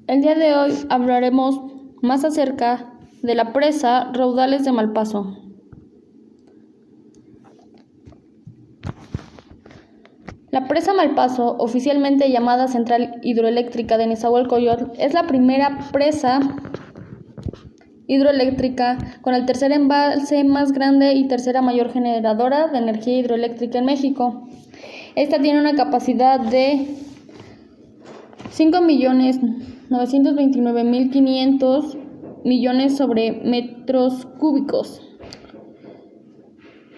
El día de hoy hablaremos más acerca de la presa Raudales de Malpaso. La presa Malpaso, oficialmente llamada Central Hidroeléctrica de Nezahualcóyotl, es la primera presa hidroeléctrica con el tercer embalse más grande y tercera mayor generadora de energía hidroeléctrica en México. Esta tiene una capacidad de 5.929.500 millones sobre metros cúbicos,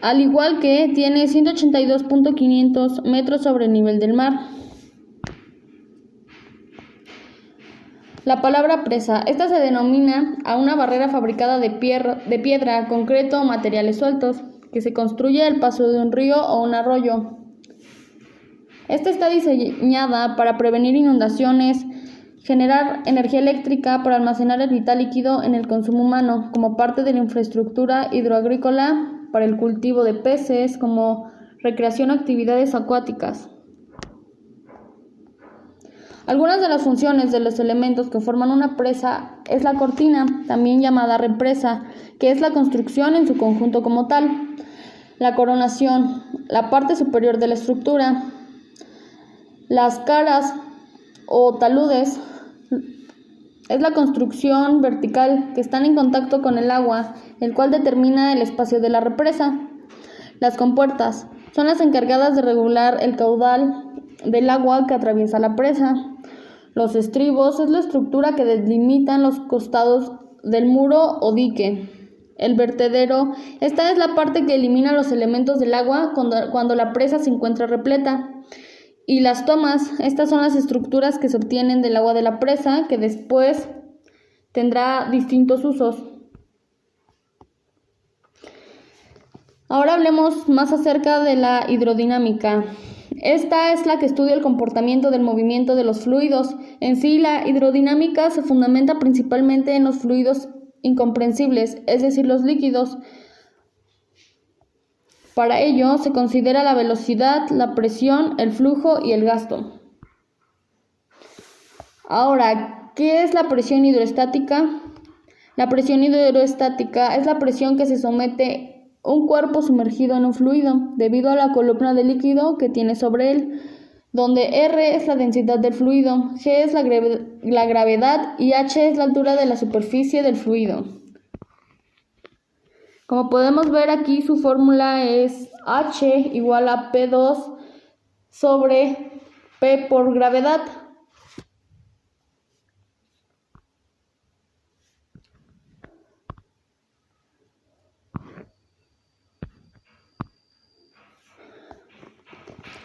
al igual que tiene 182.500 metros sobre el nivel del mar. La palabra presa, esta se denomina a una barrera fabricada de piedra, concreto o materiales sueltos, que se construye al paso de un río o un arroyo. Esta está diseñada para prevenir inundaciones, generar energía eléctrica para almacenar el vital líquido en el consumo humano, como parte de la infraestructura hidroagrícola para el cultivo de peces, como recreación o actividades acuáticas. Algunas de las funciones de los elementos que forman una presa es la cortina, también llamada represa, que es la construcción en su conjunto como tal, la coronación, la parte superior de la estructura, las caras o taludes, es la construcción vertical que están en contacto con el agua, el cual determina el espacio de la represa. Las compuertas son las encargadas de regular el caudal del agua que atraviesa la presa. Los estribos es la estructura que delimitan los costados del muro o dique. El vertedero, esta es la parte que elimina los elementos del agua cuando la presa se encuentra repleta. Y las tomas, estas son las estructuras que se obtienen del agua de la presa, que después tendrá distintos usos. Ahora hablemos más acerca de la hidrodinámica. Esta es la que estudia el comportamiento del movimiento de los fluidos. En sí, la hidrodinámica se fundamenta principalmente en los fluidos incomprensibles, es decir, los líquidos. Para ello se considera la velocidad, la presión, el flujo y el gasto. Ahora, ¿qué es la presión hidroestática? La presión hidroestática es la presión que se somete un cuerpo sumergido en un fluido, debido a la columna de líquido que tiene sobre él, donde R es la densidad del fluido, G es la gravedad y H es la altura de la superficie del fluido. Como podemos ver aquí, su fórmula es H igual a P2 sobre P por gravedad.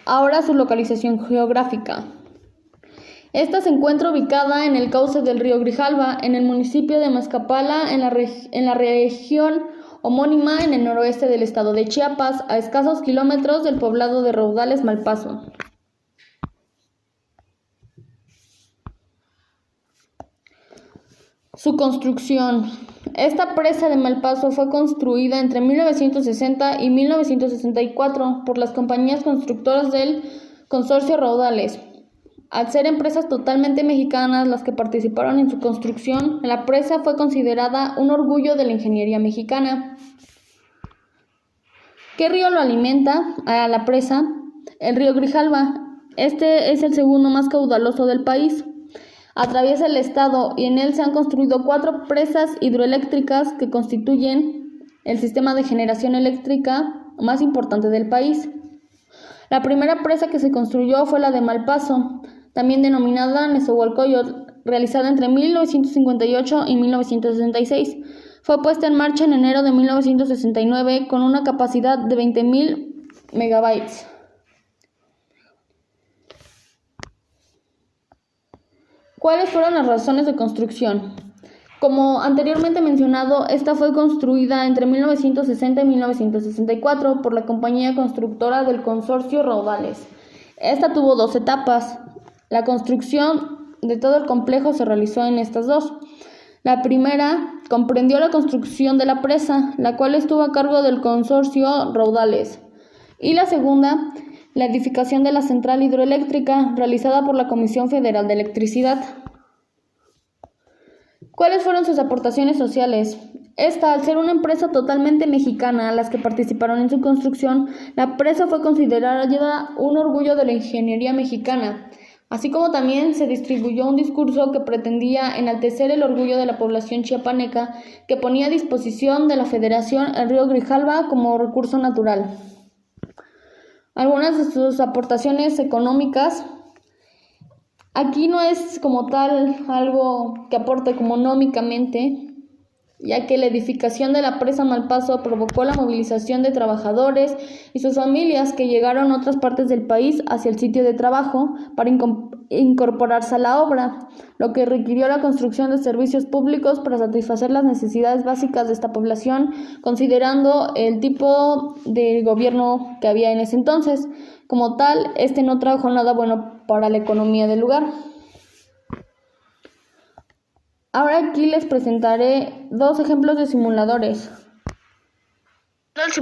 Ahora su localización geográfica. Esta se encuentra ubicada en el cauce del río Grijalva, en el municipio de Mazcapala, en la región homónima en el noroeste del estado de Chiapas, a escasos kilómetros del poblado de Raudales Malpaso. Su construcción. Esta presa de Malpaso fue construida entre 1960 y 1964 por las compañías constructoras del Consorcio Raudales. Al ser empresas totalmente mexicanas las que participaron en su construcción, la presa fue considerada un orgullo de la ingeniería mexicana. ¿Qué río lo alimenta a la presa? El río Grijalva. Este es el segundo más caudaloso del país. Atraviesa el estado y en él se han construido 4 presas hidroeléctricas que constituyen el sistema de generación eléctrica más importante del país. La primera presa que se construyó fue la de Malpaso, también denominada Nezahualcóyotl, realizada entre 1958 y 1966. Fue puesta en marcha en enero de 1969 con una capacidad de 20.000 megabytes. ¿Cuáles fueron las razones de construcción? Como anteriormente mencionado, esta fue construida entre 1960 y 1964 por la compañía constructora del Consorcio Raudales. Esta tuvo 2 etapas. La construcción de todo el complejo se realizó en estas 2. La primera comprendió la construcción de la presa, la cual estuvo a cargo del Consorcio Raudales. Y la segunda, la edificación de la central hidroeléctrica realizada por la Comisión Federal de Electricidad. ¿Cuáles fueron sus aportaciones sociales? Esta, al ser una empresa totalmente mexicana, a las que participaron en su construcción, la presa fue considerada un orgullo de la ingeniería mexicana, así como también se distribuyó un discurso que pretendía enaltecer el orgullo de la población chiapaneca, que ponía a disposición de la Federación el río Grijalva como recurso natural. Algunas de sus aportaciones económicas. Aquí no es como tal algo que aporte económicamente, ya que la edificación de la presa Malpaso provocó la movilización de trabajadores y sus familias que llegaron a otras partes del país hacia el sitio de trabajo para incorporarse a la obra, lo que requirió la construcción de servicios públicos para satisfacer las necesidades básicas de esta población, considerando el tipo de gobierno que había en ese entonces. Como tal, este no trajo nada bueno para la economía del lugar. Ahora aquí les presentaré dos ejemplos de simuladores. En el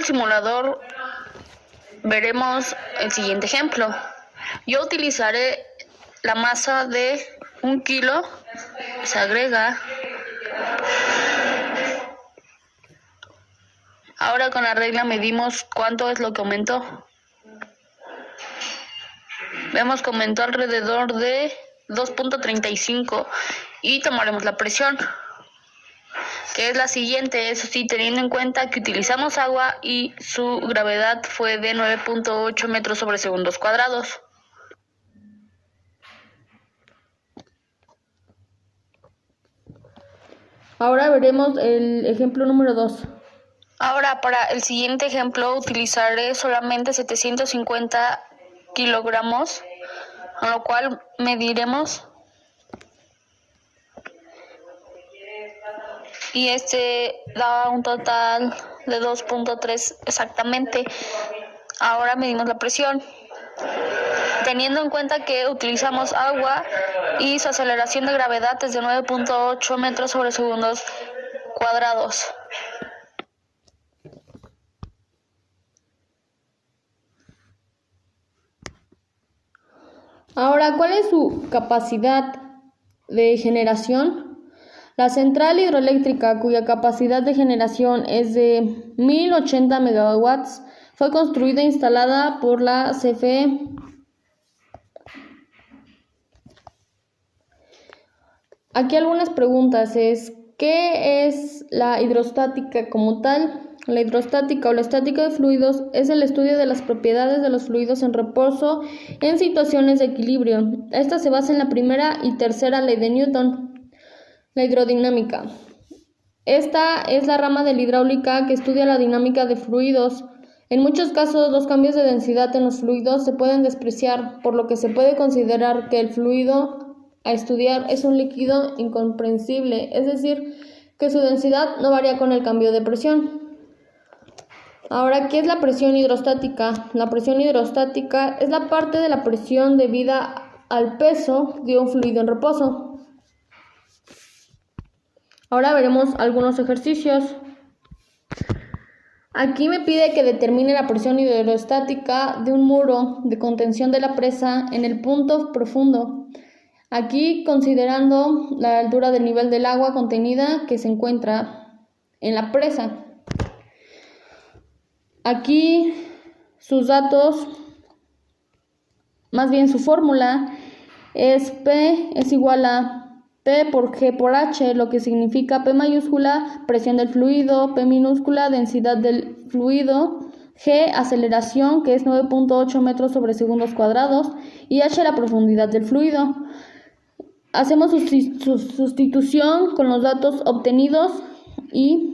simulador veremos el siguiente ejemplo. Yo utilizaré la masa de 1 kilo, se agrega. Ahora con la regla medimos cuánto es lo que aumentó. Vemos que aumentó alrededor de 2.35 y tomaremos la presión, que es la siguiente, eso sí, teniendo en cuenta que utilizamos agua y su gravedad fue de 9.8 metros sobre segundos cuadrados. Ahora veremos el ejemplo número 2. Ahora para el siguiente ejemplo utilizaré solamente 750 kilogramos, con lo cual mediremos y este da un total de 2.3 exactamente. Ahora medimos la presión, teniendo en cuenta que utilizamos agua y su aceleración de gravedad es de 9.8 metros sobre segundos cuadrados. Ahora, ¿cuál es su capacidad de generación? La central hidroeléctrica, cuya capacidad de generación es de 1080 megawatts, fue construida e instalada por la CFE. Aquí algunas preguntas ¿qué es la hidrostática como tal? La hidrostática o la estática de fluidos es el estudio de las propiedades de los fluidos en reposo en situaciones de equilibrio. Esta se basa en la primera y tercera ley de Newton. La hidrodinámica. Esta es la rama de la hidráulica que estudia la dinámica de fluidos. En muchos casos, los cambios de densidad en los fluidos se pueden despreciar, por lo que se puede considerar que el fluido a estudiar es un líquido incomprensible, es decir, que su densidad no varía con el cambio de presión. Ahora, ¿qué es la presión hidrostática? La presión hidrostática es la parte de la presión debida al peso de un fluido en reposo. Ahora veremos algunos ejercicios. Aquí me pide que determine la presión hidrostática de un muro de contención de la presa en el punto profundo. Aquí considerando la altura del nivel del agua contenida que se encuentra en la presa. Aquí sus datos, más bien su fórmula, es P es igual a P por G por H, lo que significa P mayúscula, presión del fluido, P minúscula, densidad del fluido, G, aceleración, que es 9.8 metros sobre segundos cuadrados, y H, la profundidad del fluido. Hacemos su sustitución con los datos obtenidos y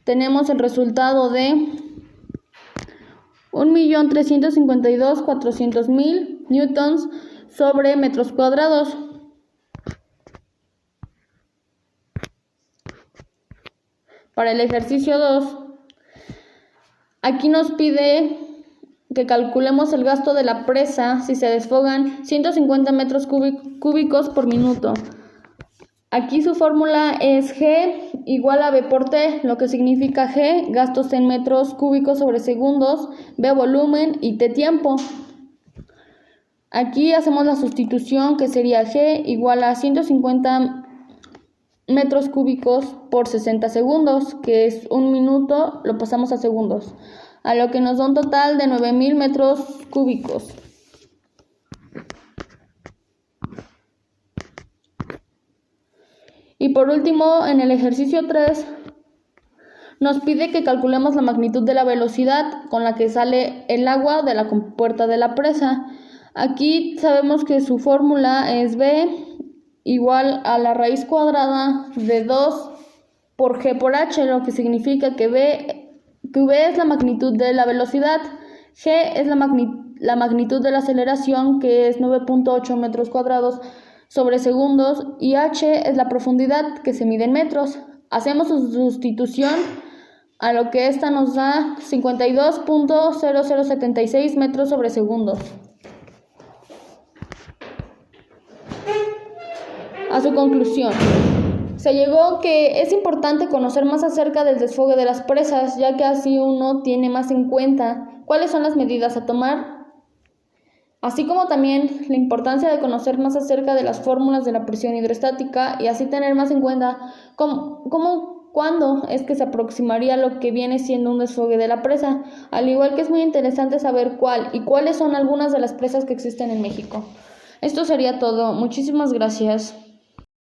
tenemos el resultado de 1.352.400.000 newtons sobre metros cuadrados. Para el ejercicio 2, aquí nos pide que calculemos el gasto de la presa si se desfogan 150 metros cúbicos por minuto. Aquí su fórmula es G igual a B por T, lo que significa G, gastos en metros cúbicos sobre segundos, B volumen y T tiempo. Aquí hacemos la sustitución que sería G igual a 150 metros cúbicos por 60 segundos, que es 1 minuto, lo pasamos a segundos, a lo que nos da un total de 9.000 metros cúbicos. Y por último, en el ejercicio 3, nos pide que calculemos la magnitud de la velocidad con la que sale el agua de la compuerta de la presa. Aquí sabemos que su fórmula es B igual a la raíz cuadrada de 2 por G por H, lo que significa que V es la magnitud de la velocidad, G es la magnitud de la aceleración, que es 9.8 metros cuadrados sobre segundos, y H es la profundidad, que se mide en metros. Hacemos su sustitución, a lo que esta nos da 52.0076 metros sobre segundos. A su conclusión, se llegó que es importante conocer más acerca del desfogue de las presas, ya que así uno tiene más en cuenta cuáles son las medidas a tomar, así como también la importancia de conocer más acerca de las fórmulas de la presión hidrostática y así tener más en cuenta cuándo es que se aproximaría lo que viene siendo un desfogue de la presa, al igual que es muy interesante saber cuál y cuáles son algunas de las presas que existen en México. Esto sería todo. Muchísimas gracias.